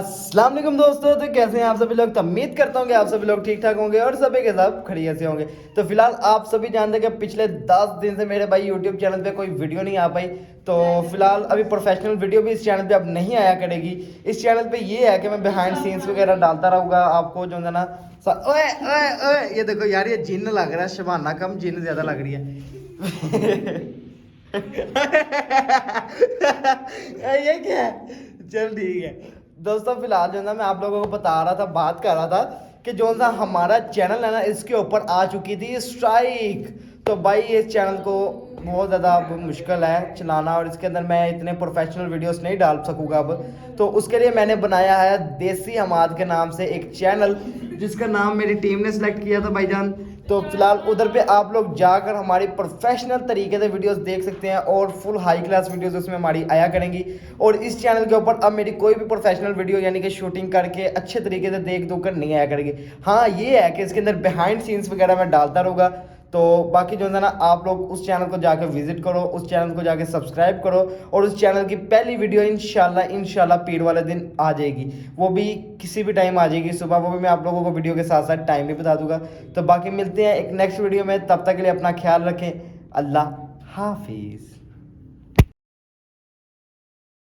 अस्सलाम वालेकुम दोस्तों, तो कैसे हैं आप सभी लोग। तो उम्मीद करता हूँ कि आप सभी लोग ठीक ठाक होंगे और सभी के सब खड़िया से होंगे। तो फिलहाल आप सभी जानते हैं कि पिछले 10 दिन से मेरे भाई यूट्यूब चैनल पे कोई वीडियो नहीं आ पाई। तो फिलहाल अभी प्रोफेशनल वीडियो भी इस चैनल पे अब नहीं आया करेगी। इस चैनल पे ये है कि मैं बिहाइंड सीन्स वगैरह डालता रहूँगा आपको जो है ना। ओए ओए ओए, ये देखो यार, ये जिन्न लग रहा है, शबाना कम जिन्न ज़्यादा लग रही है। ये क्या है। चल ठीक है दोस्तों, फिलहाल जो ना मैं आप लोगों को बता रहा था, बात कर रहा था कि जो सा हमारा चैनल है ना, इसके ऊपर आ चुकी थी स्ट्राइक। तो भाई इस चैनल को बहुत ज़्यादा मुश्किल है चलाना और इसके अंदर मैं इतने प्रोफेशनल वीडियोस नहीं डाल सकूँगा अब। तो उसके लिए मैंने बनाया है देसी हमाद के नाम से एक चैनल, जिसका नाम मेरी टीम ने सेलेक्ट किया था भाईजान। तो फिलहाल उधर पे आप लोग जाकर हमारी प्रोफेशनल तरीके से वीडियोस देख सकते हैं और फुल हाई क्लास वीडियोस उसमें हमारी आया करेंगी। और इस चैनल के ऊपर अब मेरी कोई भी प्रोफेशनल वीडियो यानी कि शूटिंग करके अच्छे तरीके से देख दो कर नहीं आया करेगी। हाँ ये है कि इसके अंदर बिहाइंड सीन्स वगैरह मैं डालता रहूँगा। तो बाकी जो है ना, आप लोग उस चैनल को जाकर विजिट करो, उस चैनल को जाकर सब्सक्राइब करो और उस चैनल की पहली वीडियो इंशाल्लाह पीर वाले दिन आ जाएगी। वो भी किसी भी टाइम आ जाएगी सुबह, वो भी मैं आप लोगों को वीडियो के साथ साथ टाइम भी बता दूंगा। तो बाकी मिलते हैं एक नेक्स्ट वीडियो में, तब तक के लिए अपना ख्याल रखें। अल्लाह हाफिज़।